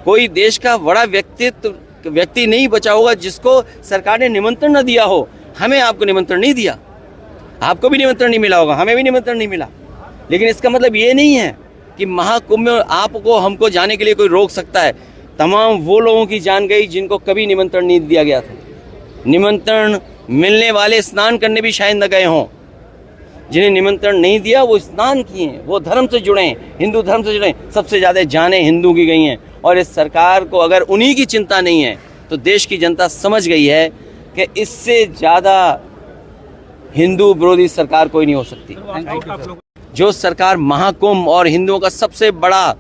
कोई देश का बड़ा व्यक्ति नहीं बचा होगा जिसको सरकार ने निमंत्रण न दिया हो। हमें आपको निमंत्रण नहीं दिया, आपको भी निमंत्रण नहीं मिला होगा, हमें भी निमंत्रण नहीं मिला। लेकिन इसका मतलब ये नहीं है कि महाकुंभ में आपको हमको जाने के लिए कोई रोक सकता है। तमाम वो लोगों की जान गई जिनको कभी निमंत्रण नहीं दिया गया था। निमंत्रण मिलने वाले स्नान करने भी शायद न गए हों। जिन्हें निमंत्रण नहीं दिया वो स्नान किए हैं, वो धर्म से जुड़े हैं, हिंदू धर्म से जुड़े हैं। सबसे ज़्यादा जानें हिंदू की गई हैं। और इस सरकार को अगर उन्हीं की चिंता नहीं है तो देश की जनता समझ गई है कि इससे ज़्यादा हिंदू विरोधी सरकार कोई नहीं हो सकती। जो सरकार महाकुंभ और हिंदुओं का सबसे बड़ा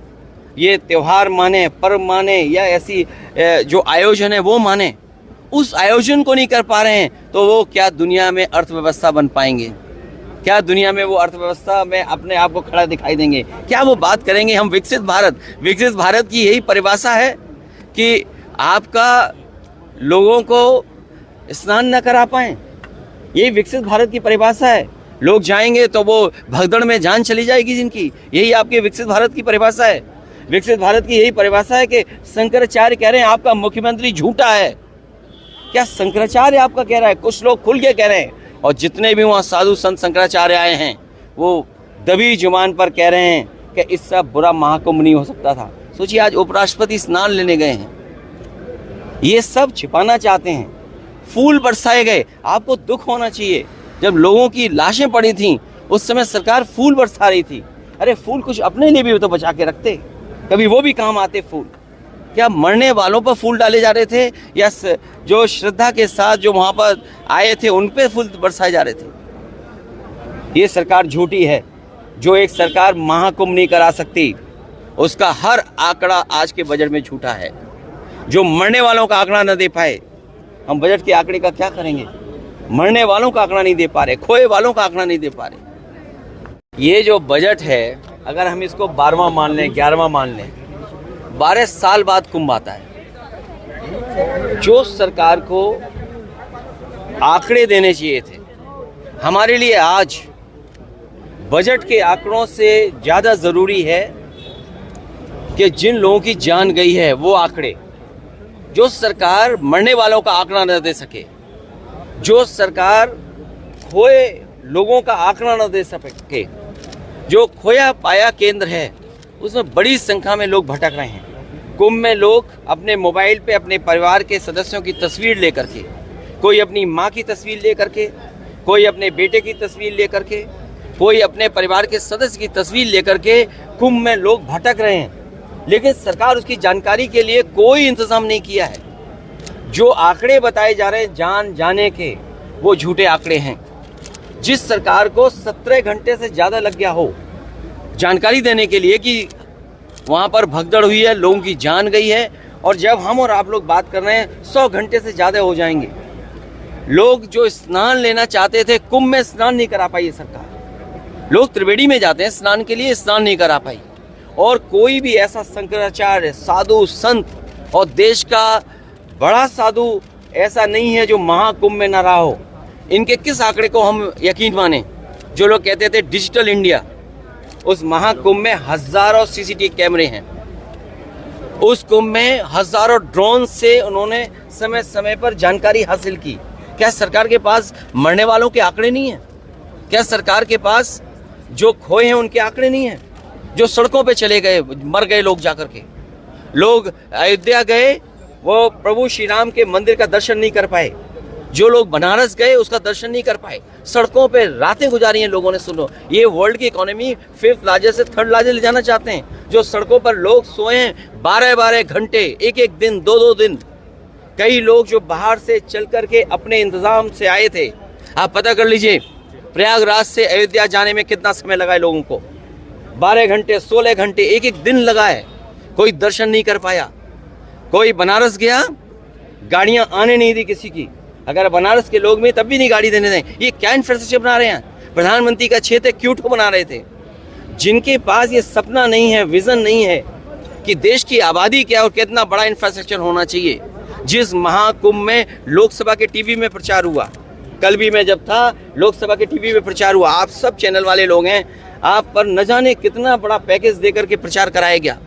ये त्यौहार माने, पर्व माने या ऐसी जो आयोजन है वो माने, उस आयोजन को नहीं कर पा रहे हैं तो वो क्या दुनिया में अर्थव्यवस्था बन पाएंगे? क्या दुनिया में वो अर्थव्यवस्था में अपने आप को खड़ा दिखाई देंगे? क्या वो बात करेंगे हम विकसित भारत की यही परिभाषा है कि आपका लोगों को स्नान न करा पाएं? यही विकसित भारत की परिभाषा है। लोग जाएंगे तो वो भगदड़ में जान चली जाएगी जिनकी, यही आपके विकसित भारत की परिभाषा है। विकसित भारत की यही परिभाषा है कि शंकराचार्य कह रहे हैं आपका मुख्यमंत्री झूठा है। क्या शंकराचार्य आपका कह रहा है? कुछ लोग खुल के कह रहे हैं। और जितने भी वहाँ साधु संत शंकराचार्य आए हैं वो दबी जुबान पर कह रहे हैं कि इससे बुरा महाकुंभ नहीं हो सकता था। सोचिए, आज उपराष्ट्रपति स्नान लेने गए हैं, ये सब छिपाना चाहते हैं। फूल बरसाए गए, आपको दुख होना चाहिए। जब लोगों की लाशें पड़ी थीं उस समय सरकार फूल बरसा रही थी। अरे फूल कुछ अपने लिए भी तो बचा के रखते, कभी वो भी काम आते फूल। क्या मरने वालों पर फूल डाले जा रहे थे या जो श्रद्धा के साथ जो वहाँ पर आए थे उन पे फूल बरसाए जा रहे थे? ये सरकार झूठी है। जो एक सरकार महाकुंभ नहीं करा सकती उसका हर आंकड़ा आज के बजट में झूठा है। जो मरने वालों का आंकड़ा न दे पाए, हम बजट के आंकड़े का क्या करेंगे? मरने वालों का आंकड़ा नहीं दे पा रहे, खोए वालों का आंकड़ा नहीं दे पा रहे। ये जो बजट है अगर हम इसको 12वां मान लें, 11वां मान लें, 12 साल बाद कुंभ आता है। जो सरकार को आंकड़े देने चाहिए थे, हमारे लिए आज बजट के आंकड़ों से ज़्यादा ज़रूरी है कि जिन लोगों की जान गई है वो आंकड़े। जो सरकार मरने वालों का आंकड़ा न दे सके, जो सरकार खोए लोगों का आंकड़ा न दे सके, जो खोया पाया केंद्र है उसमें बड़ी संख्या में लोग भटक रहे हैं। कुंभ में लोग अपने मोबाइल पे अपने परिवार के सदस्यों की तस्वीर लेकर के, कोई अपनी माँ की तस्वीर लेकर के, कोई अपने बेटे की तस्वीर लेकर के, कोई अपने परिवार के सदस्य की तस्वीर लेकर के कुंभ में लोग भटक रहे हैं। लेकिन सरकार उसकी जानकारी के लिए कोई इंतजाम नहीं किया है। जो आंकड़े बताए जा रहे हैं जान जाने के, वो झूठे आंकड़े हैं। जिस सरकार को 17 घंटे से ज़्यादा लग गया हो जानकारी देने के लिए कि वहाँ पर भगदड़ हुई है, लोगों की जान गई है, और जब हम और आप लोग बात कर रहे हैं 100 घंटे से ज़्यादा हो जाएंगे। लोग जो स्नान लेना चाहते थे कुंभ में स्नान नहीं करा पाई सरकार। लोग त्रिवेणी में जाते हैं स्नान के लिए, स्नान नहीं करा पाई। और कोई भी ऐसा शंकराचार्य साधु संत और देश का बड़ा साधु ऐसा नहीं है जो महाकुंभ में ना रहा हो। इनके किस आंकड़े को हम यकीन माने? जो लोग कहते थे डिजिटल इंडिया, उस महाकुंभ में हजारों सीसीटीवी कैमरे हैं। उस कुंभ में हजारों ड्रोन से उन्होंने समय समय पर जानकारी हासिल की। क्या सरकार के पास मरने वालों के आंकड़े नहीं हैं? क्या सरकार के पास जो खोए हैं उनके आंकड़े नहीं हैं? जो सड़कों पे चले गए, मर गए लोग जाकर के, लोग अयोध्या गए वो प्रभु श्री राम के मंदिर का दर्शन नहीं कर पाए, जो लोग बनारस गए उसका दर्शन नहीं कर पाए, सड़कों पे रातें गुजारी हैं लोगों ने। सुनो, ये वर्ल्ड की इकोनॉमी 5th लार्जेस्ट से 3rd लार्जेस्ट ले जाना चाहते हैं। जो सड़कों पर लोग सोए हैं 12-12 घंटे, एक दिन, 2-2 दिन। कई लोग जो बाहर से चल करके अपने इंतजाम से आए थे, आप पता कर लीजिए प्रयागराज से अयोध्या जाने में कितना समय लगा है लोगों को। 12 घंटे, 16 घंटे, एक दिन लगा है। कोई दर्शन नहीं कर पाया। कोई बनारस गया, गाड़ियां आने नहीं दी किसी की। अगर बनारस के लोग में तब भी नहीं गाड़ी देने दें। ये क्या इंफ्रास्ट्रक्चर बना रहे हैं? प्रधानमंत्री का क्षेत्र क्यूट को बना रहे थे। जिनके पास ये सपना नहीं है, विजन नहीं है कि देश की आबादी क्या और कितना बड़ा इंफ्रास्ट्रक्चर होना चाहिए। जिस महाकुंभ में लोकसभा के टीवी में प्रचार हुआ, कल भी मैं जब था लोकसभा के टीवी में प्रचार हुआ, आप सब चैनल वाले लोग हैं, आप पर न जाने कितना बड़ा पैकेज देकर के प्रचार कराया गया।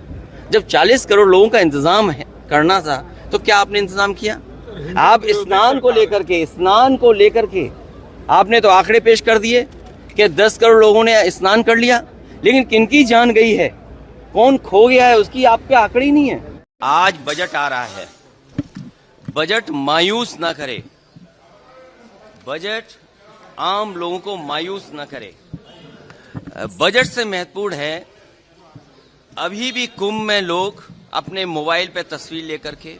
जब 40 करोड़ लोगों का इंतजाम करना था तो क्या आपने इंतजाम किया? आप स्नान को लेकर के आपने तो आंकड़े पेश कर दिए कि 10 करोड़ लोगों ने स्नान कर लिया, लेकिन किनकी जान गई है, कौन खो गया है, उसकी आपके आंकड़े ही नहीं है। आज बजट आ रहा है, बजट मायूस ना करे, बजट आम लोगों को मायूस ना करे। बजट से महत्वपूर्ण है, अभी भी कुंभ में लोग अपने मोबाइल पे तस्वीर लेकर के,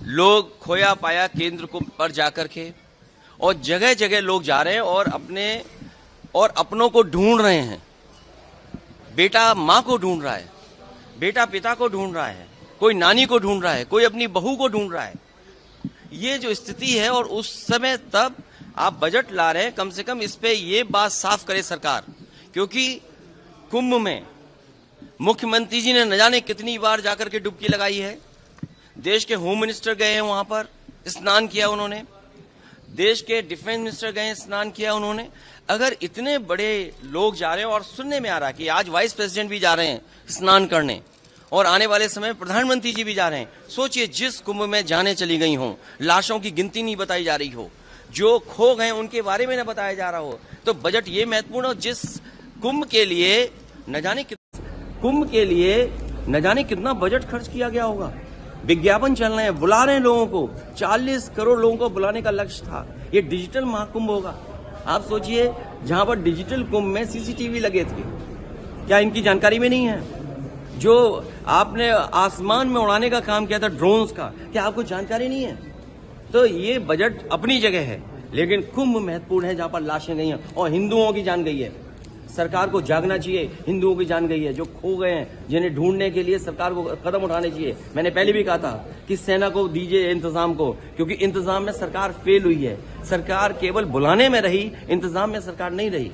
लोग खोया पाया केंद्र को पर जाकर के, और जगह जगह लोग जा रहे हैं और अपनों को ढूंढ रहे हैं। बेटा माँ को ढूंढ रहा है, बेटा पिता को ढूंढ रहा है, कोई नानी को ढूंढ रहा है, कोई अपनी बहू को ढूंढ रहा है। ये जो स्थिति है, और उस समय तब आप बजट ला रहे हैं, कम से कम इस पे ये बात साफ करे सरकार, क्योंकि कुंभ में मुख्यमंत्री जी ने न जाने कितनी बार जाकर के डुबकी लगाई है। देश के होम मिनिस्टर गए हैं वहां पर, स्नान किया उन्होंने, देश के डिफेंस मिनिस्टर गए, स्नान किया उन्होंने। अगर इतने बड़े लोग जा रहे हैं, और सुनने में आ रहा है कि आज वाइस प्रेसिडेंट भी जा रहे हैं स्नान करने, और आने वाले समय प्रधानमंत्री जी भी जा रहे हैं। सोचिए, जिस कुंभ में जाने चली गई हों, लाशों की गिनती नहीं बताई जा रही हो, जो खो गए उनके बारे में न बताया जा रहा हो, तो बजट ये महत्वपूर्ण हो। जिस कुंभ के लिए न जाने कितना बजट खर्च किया गया होगा, विज्ञापन चल रहे हैं, बुला रहे हैं लोगों को, 40 करोड़ लोगों को बुलाने का लक्ष्य था। ये डिजिटल महाकुंभ होगा। आप सोचिए, जहां पर डिजिटल कुंभ में सीसीटीवी लगे थे, क्या इनकी जानकारी में नहीं है? जो आपने आसमान में उड़ाने का काम किया था ड्रोन्स का, क्या आपको जानकारी नहीं है? तो ये बजट अपनी जगह है, लेकिन कुंभ महत्वपूर्ण है, जहां पर लाशें गई हैं और हिंदुओं की जान गई है। सरकार को जागना चाहिए, हिंदुओं की जान गई है, जो खो गए हैं, जिन्हें ढूंढने के लिए सरकार को कदम उठाने चाहिए। मैंने पहले भी कहा था कि सेना को दीजिए इंतजाम को, क्योंकि इंतजाम में सरकार फेल हुई है। सरकार केवल बुलाने में रही, इंतजाम में सरकार नहीं रही।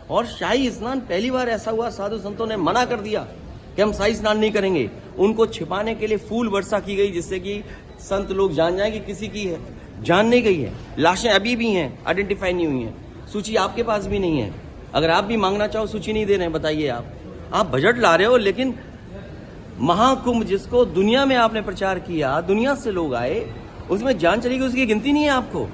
और शाही स्नान पहली बार ऐसा हुआ, साधु संतों ने मना कर दिया कि हम शाही स्नान नहीं करेंगे। उनको छिपाने के लिए फूल वर्षा की गई, जिससे कि संत लोग जान जाए कि किसी की है जान नहीं गई है। लाशें अभी भी हैं, आइडेंटिफाई नहीं हुई हैं। सूची आपके पास भी नहीं है। अगर आप भी मांगना चाहो, सूची नहीं दे रहे हैं, बताइए आप बजट ला रहे हो, लेकिन महाकुंभ जिसको दुनिया में आपने प्रचार किया, दुनिया से लोग आए, उसमें जान चली गई, उसकी गिनती नहीं है आपको।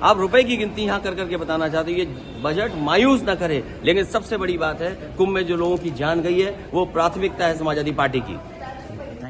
आप रुपए की गिनती यहां कर करके बताना चाहते हो। ये बजट मायूस ना करे, लेकिन सबसे बड़ी बात है, कुंभ में जो लोगों की जान गई है, वो प्राथमिकता है समाजवादी पार्टी की।